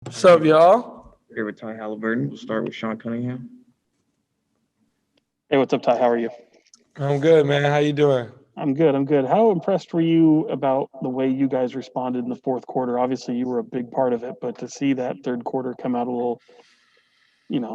What's up, y'all? Here with Ty Haliburton. We'll start with Sean Cunningham. Hey, what's up, Ty? How are you? I'm good, man. How you doing? I'm good. I'm good. How impressed were you about the way you guys responded in the fourth quarter? Obviously, you were a big part of it, but to see that third quarter come out a little,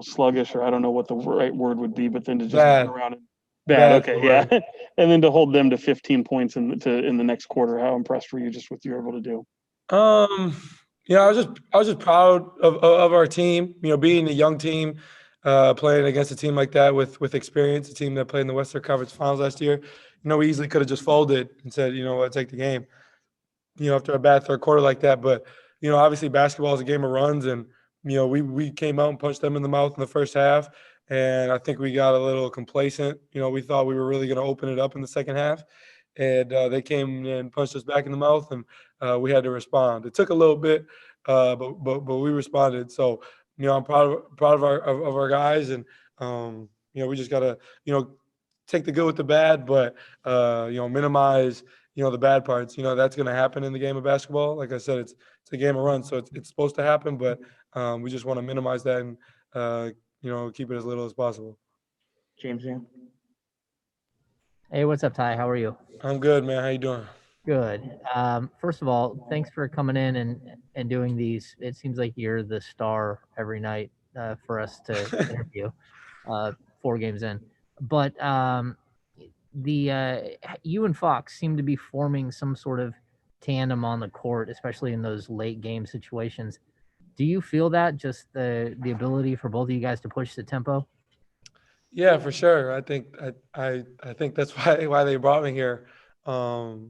sluggish, or I don't know what the right word would be, but then to just turn Bad. around and bad. Bad. Okay, yeah, and then to hold them to 15 points in the next quarter. How impressed were you just with what you were able to do? Um, I was just proud of our team. Being a young team, playing against a team like that with experience, a team that played in the Western Conference Finals last year. We easily could have just folded and said, you know what, take the game. After a bad third quarter like that. But obviously basketball is a game of runs, and we came out and punched them in the mouth in the first half, and I think we got a little complacent. We thought we were really going to open it up in the second half, and they came and punched us back in the mouth, and we had to respond. It took a little bit, but we responded. So I'm proud of our guys, and we just gotta take the good with the bad, but minimize the bad parts. That's going to happen in the game of basketball. Like I said, it's a game of runs, so it's supposed to happen, but we just want to minimize that and keep it as little as possible. James Young. Hey, what's up, Ty? How are you? I'm good, man. How you doing? Good. First of all, thanks for coming in and doing these. It seems like you're the star every night for us to interview 4 games in. But you and Fox seem to be forming some sort of tandem on the court, especially in those late game situations. Do you feel that, just the ability for both of you guys to push the tempo? Yeah, for sure. I think I think that's why they brought me here. To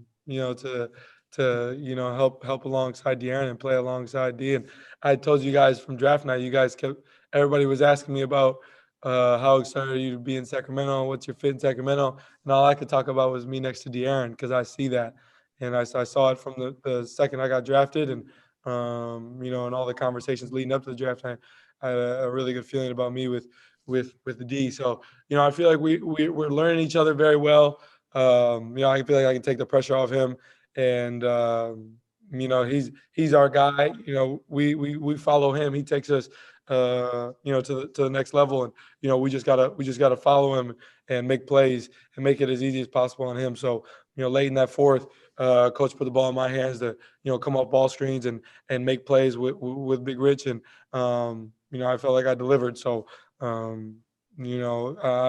help alongside De'Aaron and play alongside D. And I told you guys from draft night, everybody was asking me about how excited are you to be in Sacramento? What's your fit in Sacramento? And all I could talk about was me next to De'Aaron, because I see that, and I saw it from the second I got drafted, and and all the conversations leading up to the draft. I had a really good feeling about me with the D. So I feel like we're learning each other very well. I feel like I can take the pressure off him, and he's our guy. We follow him. He takes us to the next level, and we just gotta follow him and make plays and make it as easy as possible on him. So late in that fourth, coach put the ball in my hands to come off ball screens and make plays with Big Rich, and I felt like I delivered. So I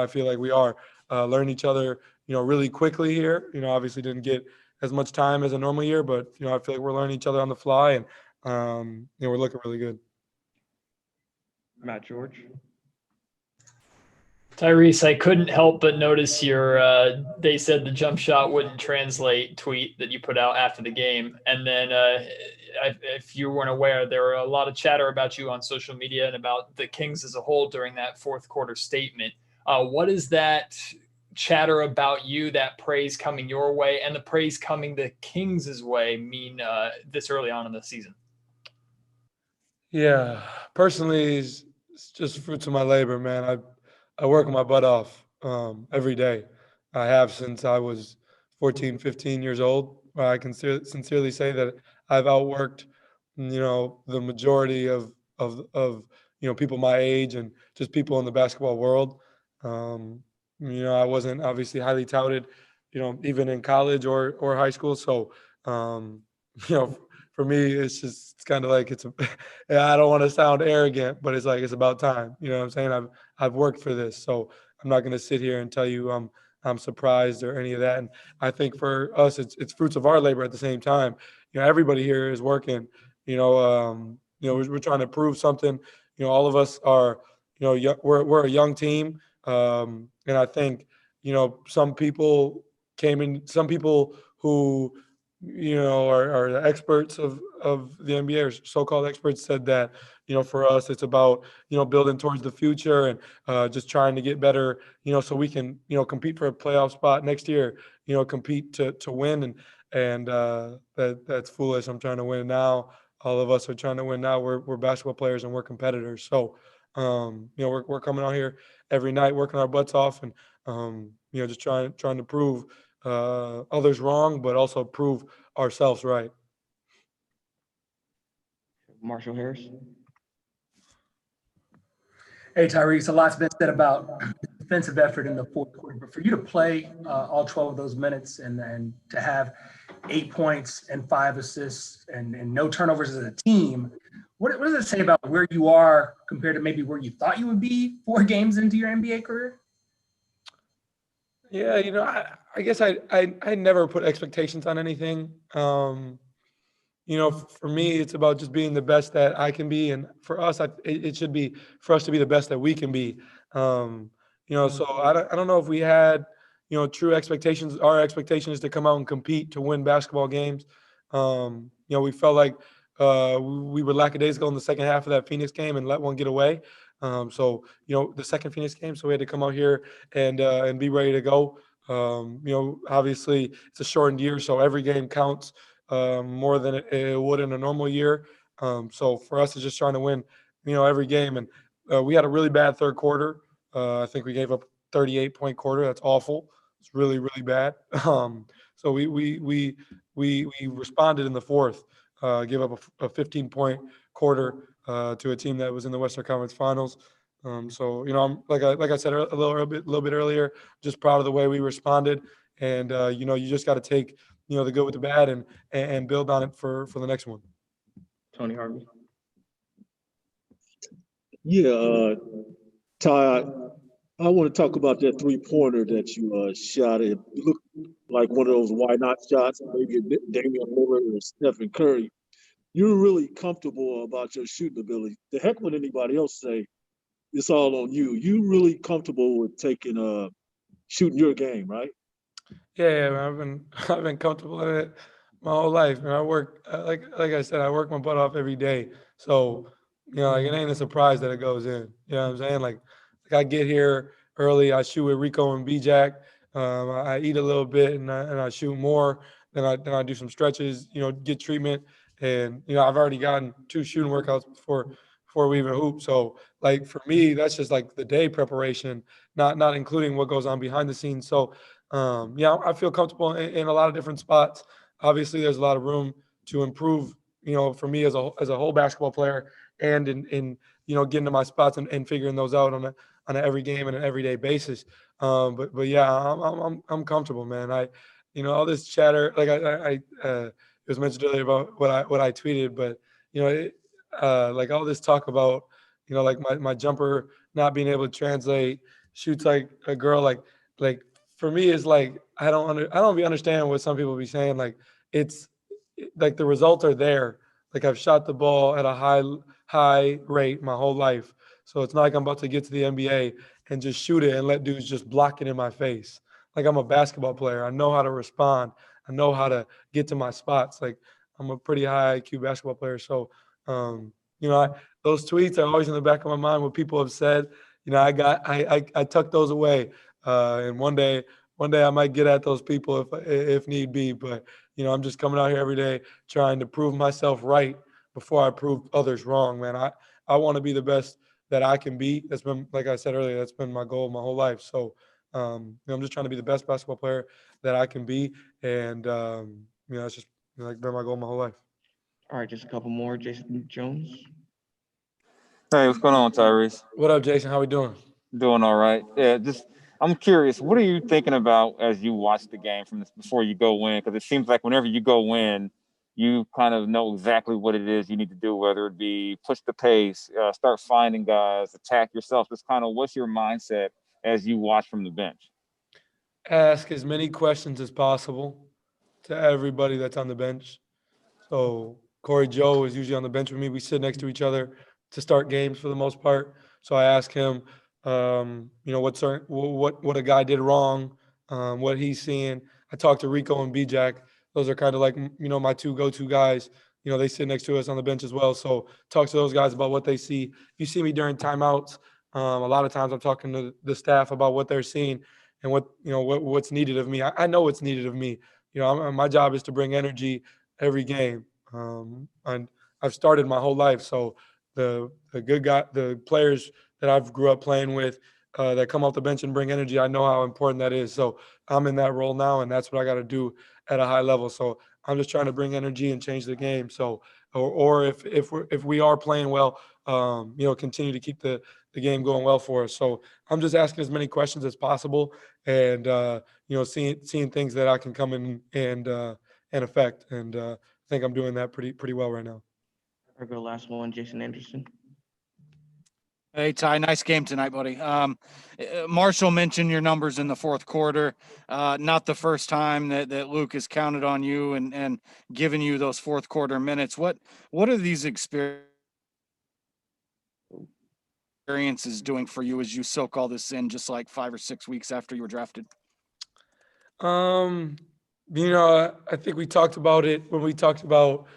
feel like we are learning each other really quickly here. Obviously didn't get as much time as a normal year, but I feel like we're learning each other on the fly, and we're looking really good. Matt George. Tyrese, I couldn't help but notice your they said the jump shot wouldn't translate tweet that you put out after the game. And then if you weren't aware, there were a lot of chatter about you on social media and about the Kings as a whole during that fourth quarter statement. What is that chatter about you, that praise coming your way and the praise coming the Kings' way mean this early on in the season? Yeah, personally, it's just fruits of my labor, man. I work my butt off every day. I have since I was 14, 15 years old. I can sincerely say that I've outworked, the majority of people my age and just people in the basketball world. I wasn't obviously highly touted, even in college or high school. So, you know, for me, it's kind of like I don't want to sound arrogant, but it's like it's about time. You know what I'm saying? I've worked for this, so I'm not going to sit here and tell you I'm surprised or any of that. And I think for us, it's fruits of our labor at the same time. Everybody here is working. We're trying to prove something. All of us are. We're a young team, and I think some people came in. Some people who are the experts of the NBA, or so-called experts, said that, for us, it's about, building towards the future and just trying to get better, so we can, compete for a playoff spot next year, compete to win. And that's foolish. I'm trying to win now. All of us are trying to win now. We're basketball players and we're competitors. So, we're coming out here every night, working our butts off, and, just trying to prove others wrong, but also prove ourselves right. Marshall Harris. Hey, Tyrese, a lot's been said about defensive effort in the fourth quarter, but for you to play all 12 of those minutes and to have 8 points and 5 assists and no turnovers as a team, what does it say about where you are compared to maybe where you thought you would be 4 games into your NBA career? Yeah, I guess I never put expectations on anything. For me, it's about just being the best that I can be, and for us, it should be for us to be the best that we can be. So I don't know if we had, true expectations. Our expectation is to come out and compete to win basketball games. We felt like we were lackadaisical in the second half of that Phoenix game and let one get away. The second Phoenix game, so we had to come out here and be ready to go. Obviously it's a shortened year, so every game counts more than it would in a normal year. So for us, it's just trying to win, every game. And we had a really bad third quarter. I think we gave up 38-point quarter. That's awful. It's really, really bad. So we responded in the fourth, gave up a 15-point quarter to a team that was in the Western Conference Finals. I'm like I said a little bit earlier, just proud of the way we responded. And you just got to take the good with the bad and build on it for the next one. Tony Harvey. Yeah, Ty, I want to talk about that three-pointer that you shot. It looked like one of those why not shots, maybe Damian Lillard or Stephen Curry. You're really comfortable about your shooting ability. The heck would anybody else say? It's all on you. You really comfortable with taking shooting your game, right? Yeah, man, I've been comfortable in it my whole life, and I work like I said, I work my butt off every day. So it ain't a surprise that it goes in. You know what I'm saying? Like I get here early, I shoot with Rico and B-Jack. I eat a little bit and I shoot more. Then I do some stretches. Get treatment, and I've already gotten 2 shooting workouts before we even hoop. So like for me, that's just like the day preparation, not including what goes on behind the scenes. So I feel comfortable in a lot of different spots. Obviously, there's a lot of room to improve. For me as a whole basketball player, and in getting to my spots and figuring those out on an every game and an everyday basis. But yeah, I'm comfortable, man. All this chatter, like it was mentioned earlier about what I tweeted, but like all this talk about like my jumper not being able to translate, shoots like a girl, like for me is like I don't be understanding what some people be saying. Like it's like the results are there. Like I've shot the ball at a high rate my whole life. So it's not like I'm about to get to the NBA and just shoot it and let dudes just block it in my face. Like I'm a basketball player. I know how to respond. I know how to get to my spots. Like I'm a pretty high IQ basketball player. So um, those tweets are always in the back of my mind. What people have said. I tuck those away. And one day I might get at those people if need be. But I'm just coming out here every day trying to prove myself right before I prove others wrong, man. I want to be the best that I can be. That's been, like I said earlier, that's been my goal my whole life. So I'm just trying to be the best basketball player that I can be, and it's just like been my goal my whole life. All right, just a couple more. Jason Jones. Hey, what's going on, Tyrese? What up, Jason? How we doing? Doing all right. Yeah, I'm curious. What are you thinking about as you watch the game before you go in? Because it seems like whenever you go in, you kind of know exactly what it is you need to do, whether it be push the pace, start finding guys, attack yourself. Just kind of what's your mindset as you watch from the bench? Ask as many questions as possible to everybody that's on the bench. So Corey Joe is usually on the bench with me. We sit next to each other to start games for the most part. So I ask him, what a guy did wrong, what he's seeing. I talk to Rico and B-Jack. Those are kind of like, my 2 go-to guys. They sit next to us on the bench as well. So talk to those guys about what they see. You see me during timeouts. A lot of times I'm talking to the staff about what they're seeing and what's needed of me. I know what's needed of me. My job is to bring energy every game. And I've started my whole life. So the players that I've grew up playing with that come off the bench and bring energy, I know how important that is. So I'm in that role now, and that's what I got to do at a high level. So I'm just trying to bring energy and change the game. So or if we are playing well, continue to keep the game going well for us. So I'm just asking as many questions as possible, and seeing things that I can come in and affect. And I think I'm doing that pretty well right now. Our go last one, Jason Anderson. Hey, Ty, nice game tonight, buddy. Marshall mentioned your numbers in the fourth quarter. Not the first time that Luke has counted on you and given you those fourth quarter minutes. What are these experiences doing for you as you soak all this in just like 5 or 6 weeks after you were drafted? I think we talked about it when we talked about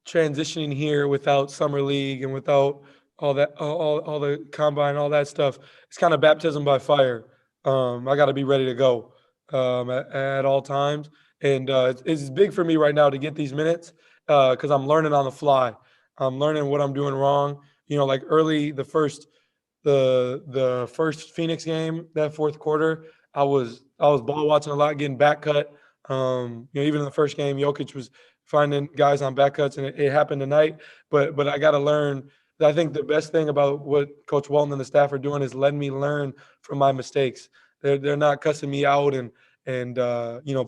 transitioning here without summer league and without all that, all the combine, all that stuff. It's kind of baptism by fire. I got to be ready to go at all times, and it's big for me right now to get these minutes because I'm learning on the fly. I'm learning what I'm doing wrong. Like early the first Phoenix game, that fourth quarter, I was ball watching a lot, getting back cut. Even in the first game, Jokic was finding guys on back cuts, and it happened tonight. But I got to learn. I think the best thing about what Coach Walton and the staff are doing is letting me learn from my mistakes. They're not cussing me out and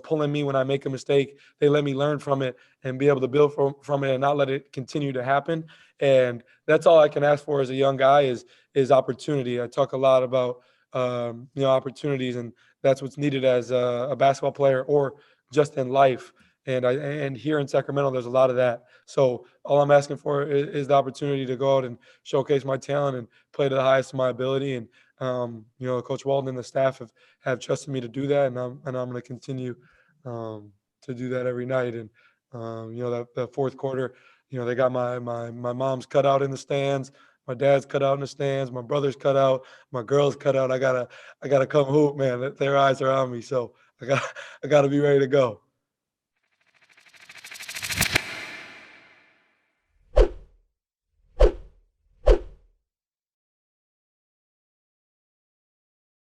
pulling me when I make a mistake. They let me learn from it and be able to build from it and not let it continue to happen. And that's all I can ask for as a young guy is opportunity. I talk a lot about opportunities, and that's what's needed as a basketball player or just in life. And here in Sacramento, there's a lot of that. So all I'm asking for is the opportunity to go out and showcase my talent and play to the highest of my ability. And Coach Walton and the staff have trusted me to do that, and I'm going to continue to do that every night. And that fourth quarter, they got my mom's cut out in the stands, my dad's cut out in the stands, my brother's cut out, my girl's cut out. I gotta come hoop, man. Their eyes are on me, so I gotta be ready to go.